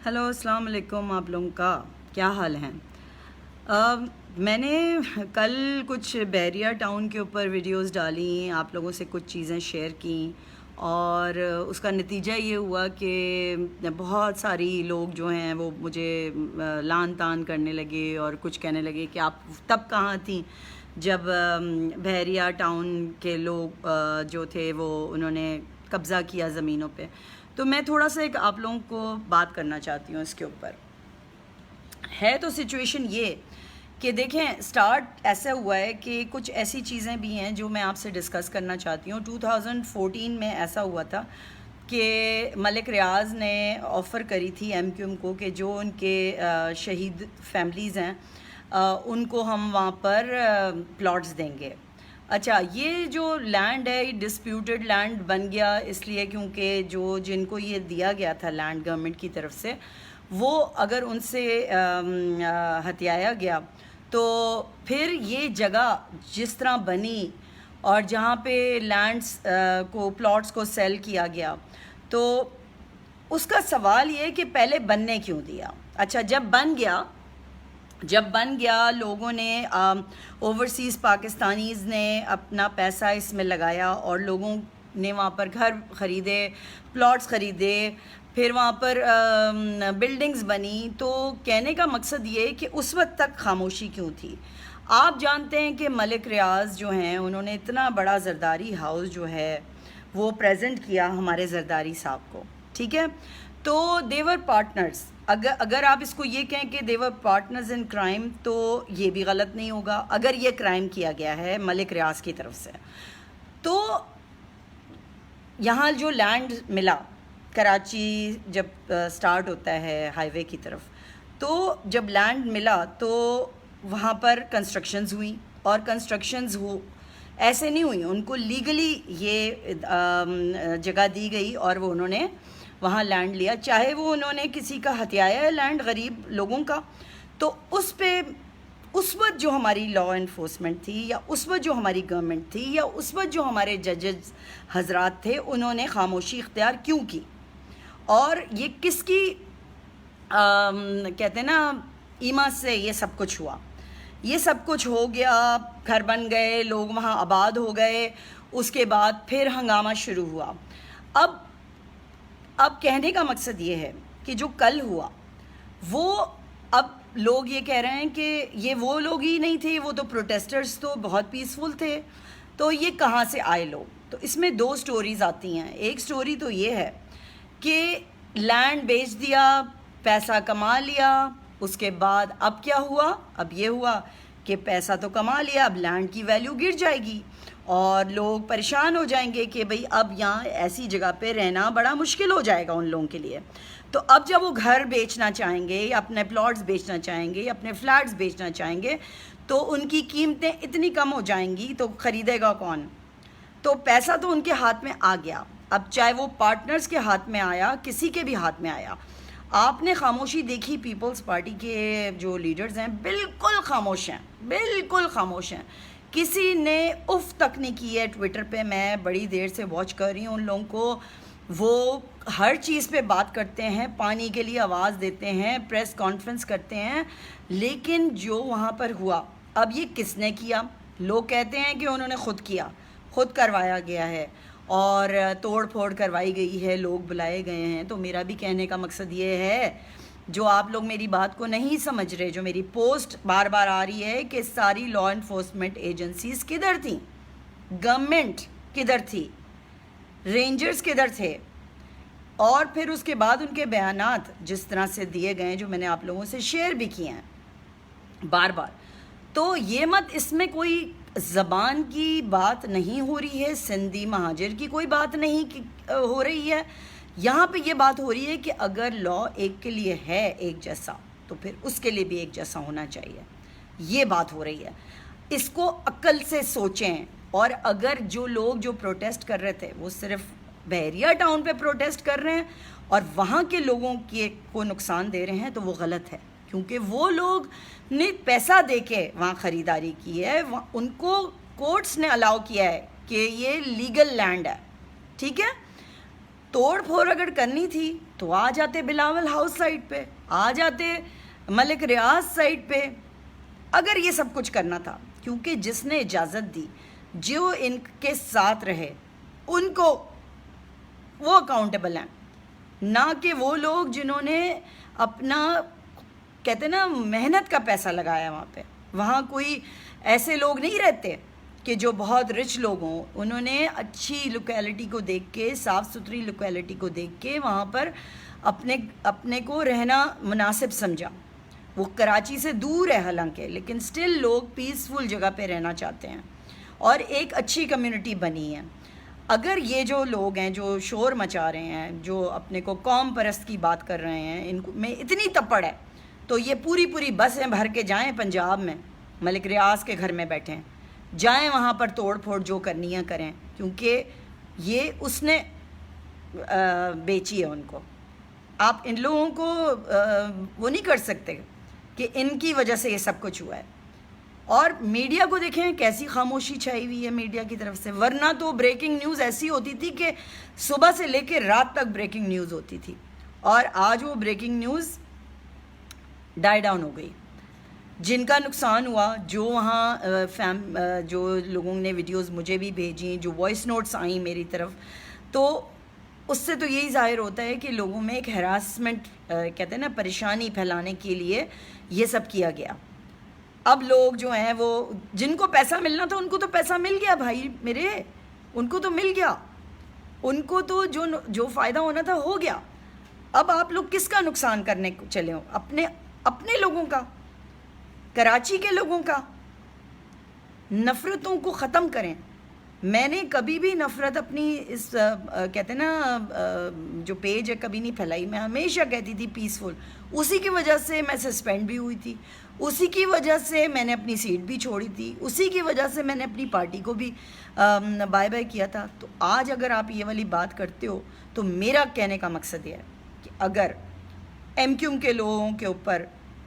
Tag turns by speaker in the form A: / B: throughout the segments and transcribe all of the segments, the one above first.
A: Hello, السلام علیکم. آپ لوگوں کا کیا حال ہے؟ میں نے کل کچھ بحریہ ٹاؤن کے اوپر ویڈیوز ڈالیں، آپ لوگوں سے کچھ چیزیں شیئر کیں، اور اس کا نتیجہ یہ ہوا کہ بہت ساری لوگ جو ہیں وہ مجھے لان تان کرنے لگے اور کچھ کہنے لگے کہ آپ تب کہاں تھیں جب بحریہ ٹاؤن کے لوگ جو تھے وہ انہوں نے قبضہ کیا زمینوں پہ. تو میں تھوڑا سا ایک آپ لوگوں کو بات کرنا چاہتی ہوں اس کے اوپر. ہے تو سچویشن یہ کہ دیکھیں، سٹارٹ ایسا ہوا ہے کہ کچھ ایسی چیزیں بھی ہیں جو میں آپ سے ڈسکس کرنا چاہتی ہوں. 2014 میں ایسا ہوا تھا کہ ملک ریاض نے آفر کری تھی ایم کیو ایم کو کہ جو ان کے شہید فیملیز ہیں ان کو ہم وہاں پر پلاٹس دیں گے. اچھا، یہ جو لینڈ ہے یہ ڈسپیوٹڈ لینڈ بن گیا اس لیے کیونکہ جن کو یہ دیا گیا تھا لینڈ گورنمنٹ کی طرف سے، وہ اگر ان سے ہتھیایا گیا تو پھر یہ جگہ جس طرح بنی اور جہاں پہ لینڈس کو پلاٹس کو سیل کیا گیا، تو اس کا سوال یہ کہ پہلے بننے کیوں دیا. اچھا، جب بن گیا لوگوں نے اوورسیز پاکستانیز نے اپنا پیسہ اس میں لگایا اور لوگوں نے وہاں پر گھر خریدے، پلاٹس خریدے، پھر وہاں پر بلڈنگز بنی. تو کہنے کا مقصد یہ کہ اس وقت تک خاموشی کیوں تھی؟ آپ جانتے ہیں کہ ملک ریاض جو ہیں انہوں نے اتنا بڑا زرداری ہاؤس جو ہے وہ پریزنٹ کیا ہمارے زرداری صاحب کو، ٹھیک ہے؟ تو دیور پارٹنرز. اگر آپ اس کو یہ کہیں کہ دیور پارٹنرز ان کرائم تو یہ بھی غلط نہیں ہوگا اگر یہ کرائم کیا گیا ہے ملک ریاض کی طرف سے. تو یہاں جو لینڈ ملا کراچی جب سٹارٹ ہوتا ہے ہائی وے کی طرف، تو جب لینڈ ملا تو وہاں پر کنسٹرکشنز ہوئی، اور کنسٹرکشنز ایسے نہیں ہوئی، ان کو لیگلی یہ جگہ دی گئی اور وہ انہوں نے وہاں لینڈ لیا، چاہے وہ انہوں نے کسی کا ہتھیایا ہے لینڈ غریب لوگوں کا. تو اس پہ اس وقت جو ہماری لا انفورسمنٹ تھی، یا اس وقت جو ہماری گورنمنٹ تھی، یا اس وقت جو ہمارے ججز حضرات تھے، انہوں نے خاموشی اختیار کیوں کی؟ اور یہ کس کی کہتے ہیں نا ایما سے یہ سب کچھ ہوا؟ یہ سب کچھ ہو گیا، گھر بن گئے، لوگ وہاں آباد ہو گئے، اس کے بعد پھر ہنگامہ شروع ہوا. اب کہنے کا مقصد یہ ہے کہ جو کل ہوا وہ، اب لوگ یہ کہہ رہے ہیں کہ یہ وہ لوگ ہی نہیں تھے، وہ تو پروٹیسٹرز تو بہت پیسفل تھے، تو یہ کہاں سے آئے لوگ؟ تو اس میں دو سٹوریز آتی ہیں. ایک سٹوری تو یہ ہے کہ لینڈ بیچ دیا، پیسہ کما لیا، اس کے بعد اب کیا ہوا؟ اب یہ ہوا کہ پیسہ تو کما لیا، اب لینڈ کی ویلیو گر جائے گی اور لوگ پریشان ہو جائیں گے کہ بھئی اب یہاں ایسی جگہ پہ رہنا بڑا مشکل ہو جائے گا ان لوگوں کے لیے. تو اب جب وہ گھر بیچنا چاہیں گے، یا اپنے پلاٹس بیچنا چاہیں گے، یا اپنے فلیٹس بیچنا چاہیں گے، تو ان کی قیمتیں اتنی کم ہو جائیں گی تو خریدے گا کون؟ تو پیسہ تو ان کے ہاتھ میں آ گیا. اب چاہے وہ پارٹنرز کے ہاتھ میں آیا، کسی کے بھی ہاتھ میں آیا. آپ نے خاموشی دیکھی، پیپلز پارٹی کے جو لیڈرز ہیں بالکل خاموش ہیں، بالکل خاموش ہیں. کسی نے اف تک نہیں کی ہے ٹویٹر پہ. میں بڑی دیر سے واچ کر رہی ہوں ان لوگوں کو، وہ ہر چیز پہ بات کرتے ہیں، پانی کے لیے آواز دیتے ہیں، پریس کانفرنس کرتے ہیں، لیکن جو وہاں پر ہوا، اب یہ کس نے کیا؟ لوگ کہتے ہیں کہ انہوں نے خود کیا، خود کروایا گیا ہے اور توڑ پھوڑ کروائی گئی ہے، لوگ بلائے گئے ہیں. تو میرا بھی کہنے کا مقصد یہ ہے، جو آپ لوگ میری بات کو نہیں سمجھ رہے، جو میری پوسٹ بار بار آ رہی ہے کہ ساری لا انفورسمنٹ ایجنسیز کدھر تھیں، گورنمنٹ کدھر تھی، رینجرز کدھر تھے، اور پھر اس کے بعد ان کے بیانات جس طرح سے دیے گئے جو میں نے آپ لوگوں سے شیئر بھی کیے ہیں بار بار. تو یہ مت اس میں کوئی زبان کی بات نہیں ہو رہی ہے، سندھی مہاجر کی کوئی بات نہیں ہو رہی ہے. یہاں پہ یہ بات ہو رہی ہے کہ اگر لا ایک کے لیے ہے ایک جیسا، تو پھر اس کے لیے بھی ایک جیسا ہونا چاہیے. یہ بات ہو رہی ہے. اس کو عقل سے سوچیں. اور اگر جو لوگ جو پروٹیسٹ کر رہے تھے وہ صرف بحریہ ٹاؤن پہ پروٹیسٹ کر رہے ہیں اور وہاں کے لوگوں کو نقصان دے رہے ہیں، تو وہ غلط ہے، کیونکہ وہ لوگ نے پیسہ دے کے وہاں خریداری کی ہے، ان کو کورٹس نے الاؤ کیا ہے کہ یہ لیگل لینڈ ہے، ٹھیک ہے؟ توڑ پھوڑ اگر کرنی تھی تو آ جاتے بلاول ہاؤس سائٹ پہ، آ جاتے ملک ریاض سائٹ پہ، اگر یہ سب کچھ کرنا تھا. کیونکہ جس نے اجازت دی، جو ان کے ساتھ رہے، ان کو وہ اکاؤنٹیبل ہیں، نہ کہ وہ لوگ جنہوں نے اپنا کہتے ہیں نا محنت کا پیسہ لگایا وہاں پہ. وہاں کوئی ایسے لوگ نہیں رہتے کہ جو بہت رچ لوگ ہوں. انہوں نے اچھی لوکیلٹی کو دیکھ کے، صاف ستھری لوکیلٹی کو دیکھ کے وہاں پر اپنے کو رہنا مناسب سمجھا. وہ کراچی سے دور ہے حالانکہ، لیکن سٹل لوگ پیسفل جگہ پہ رہنا چاہتے ہیں اور ایک اچھی کمیونٹی بنی ہے. اگر یہ جو لوگ ہیں جو شور مچا رہے ہیں، جو اپنے کو قوم پرست کی بات کر رہے ہیں، ان کو میں اتنی تپڑ ہے، تو یہ پوری بسیں بھر کے جائیں پنجاب میں، ملک ریاض کے گھر میں بیٹھیں، جائیں وہاں پر توڑ پھوڑ جو کرنی ہے کریں، کیونکہ یہ اس نے بیچی ہے ان کو. آپ ان لوگوں کو وہ نہیں کر سکتے کہ ان کی وجہ سے یہ سب کچھ ہوا ہے. اور میڈیا کو دیکھیں کیسی خاموشی چھائی ہوئی ہے میڈیا کی طرف سے. ورنہ تو بریکنگ نیوز ایسی ہوتی تھی کہ صبح سے لے کے رات تک بریکنگ نیوز ہوتی تھی، اور آج وہ بریکنگ نیوز ڈائی ڈاؤن ہو گئی. جن کا نقصان ہوا، جو وہاں جو لوگوں نے ویڈیوز مجھے بھی بھیجیں، جو وائس نوٹس آئیں میری طرف، تو اس سے تو یہی ظاہر ہوتا ہے کہ لوگوں میں ایک ہراسمنٹ کہتے ہیں نا پریشانی پھیلانے کے لیے یہ سب کیا گیا. اب لوگ جو ہیں وہ جن کو پیسہ ملنا تھا ان کو تو پیسہ مل گیا بھائی میرے، ان کو تو مل گیا، ان کو تو جو فائدہ ہونا تھا ہو گیا. اب آپ لوگ کس کا نقصان کرنے کو چلے ہو؟ اپنے لوگوں کا، کراچی کے لوگوں کا. نفرتوں کو ختم کریں. میں نے کبھی بھی نفرت اپنی اس کہتے ہیں نا جو پیج ہے کبھی نہیں پھیلائی. میں ہمیشہ کہتی تھی پیسفل. اسی کی وجہ سے میں سسپینڈ بھی ہوئی تھی، اسی کی وجہ سے میں نے اپنی سیٹ بھی چھوڑی تھی، اسی کی وجہ سے میں نے اپنی پارٹی کو بھی بائے بائے کیا تھا. تو آج اگر آپ یہ والی بات کرتے ہو تو میرا کہنے کا مقصد یہ ہے کہ اگر ایم کیو ایم کے لوگوں کے اوپر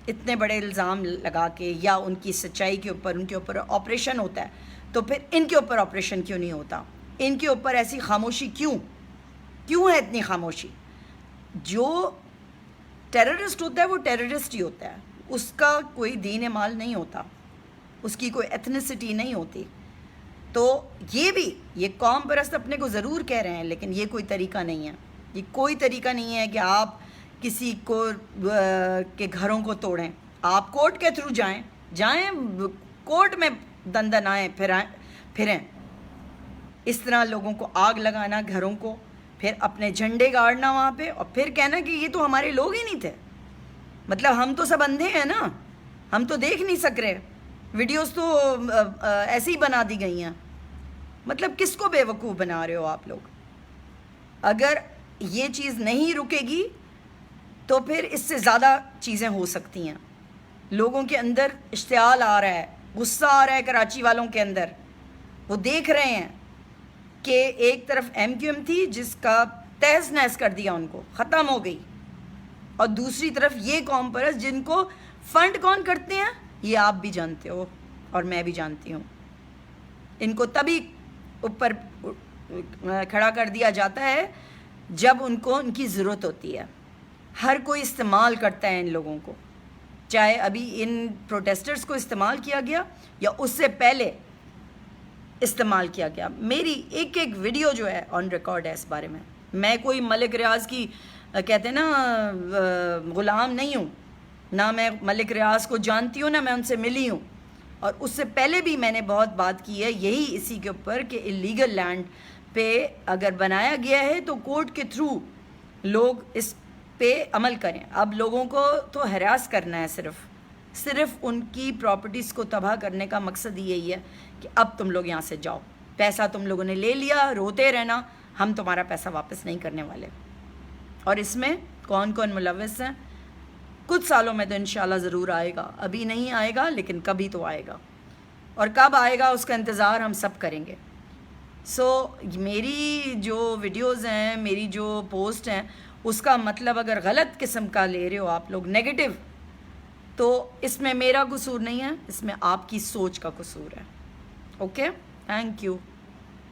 A: اتنے بڑے الزام لگا کے یا ان کی سچائی کے اوپر ان کے اوپر آپریشن ہوتا ہے، تو پھر ان کے اوپر آپریشن کیوں نہیں ہوتا؟ ان کے اوپر ایسی خاموشی کیوں ہے اتنی خاموشی؟ جو ٹیررسٹ ہوتا ہے وہ ٹیررسٹ ہی ہوتا ہے، اس کا کوئی دین مال نہیں ہوتا، اس کی کوئی ایتھنیسٹی نہیں ہوتی. تو یہ قوم پرست اپنے کو ضرور کہہ رہے ہیں، لیکن یہ کوئی طریقہ نہیں ہے. یہ کوئی طریقہ نہیں ہے کہ آپ کسی کو کے گھروں کو توڑیں. آپ کورٹ کے تھرو جائیں کورٹ میں دندن آئیں پھریں. اس طرح لوگوں کو آگ لگانا گھروں کو، پھر اپنے جھنڈے گاڑنا وہاں پہ، اور پھر کہنا کہ یہ تو ہمارے لوگ ہی نہیں تھے. مطلب ہم تو سب اندھے ہیں نا، ہم تو دیکھ نہیں سک رہے، ویڈیوز تو ایسے ہی بنا دی گئی ہیں. مطلب کس کو بے وقوف بنا رہے ہو آپ لوگ؟ اگر یہ چیز نہیں رکے گی تو پھر اس سے زیادہ چیزیں ہو سکتی ہیں. لوگوں کے اندر اشتعال آ رہا ہے، غصہ آ رہا ہے کراچی والوں کے اندر. وہ دیکھ رہے ہیں کہ ایک طرف ایم کیو ایم تھی جس کا تہس نہس کر دیا، ان کو ختم ہو گئی، اور دوسری طرف یہ قوم پرست جن کو فنڈ کون کرتے ہیں یہ آپ بھی جانتے ہو اور میں بھی جانتی ہوں. ان کو تبھی اوپر کھڑا کر دیا جاتا ہے جب ان کو ان کی ضرورت ہوتی ہے. ہر کوئی استعمال کرتا ہے ان لوگوں کو، چاہے ابھی ان پروٹیسٹرز کو استعمال کیا گیا یا اس سے پہلے استعمال کیا گیا. میری ایک ویڈیو جو ہے آن ریکارڈ ہے اس بارے میں. میں کوئی ملک ریاض کی کہتے ہیں نا غلام نہیں ہوں، نہ میں ملک ریاض کو جانتی ہوں، نہ میں ان سے ملی ہوں. اور اس سے پہلے بھی میں نے بہت بات کی ہے یہی اسی کے اوپر کہ اللیگل لینڈ پہ اگر بنایا گیا ہے تو کورٹ کے تھرو لوگ اس پہ عمل کریں. اب لوگوں کو تو ہراس کرنا ہے، صرف ان کی پراپرٹیز کو تباہ کرنے کا مقصد یہی ہے کہ اب تم لوگ یہاں سے جاؤ، پیسہ تم لوگوں نے لے لیا، روتے رہنا، ہم تمہارا پیسہ واپس نہیں کرنے والے. اور اس میں کون کون ملوث ہیں کچھ سالوں میں تو انشاءاللہ ضرور آئے گا. ابھی نہیں آئے گا لیکن کبھی تو آئے گا، اور کب آئے گا اس کا انتظار ہم سب کریں گے. سو میری جو ویڈیوز ہیں، میری جو پوسٹ ہیں، اس کا مطلب اگر غلط قسم کا لے رہے ہو آپ لوگ نیگیٹو، تو اس میں میرا قصور نہیں ہے، اس میں آپ کی سوچ کا قصور ہے. Okay, thank you.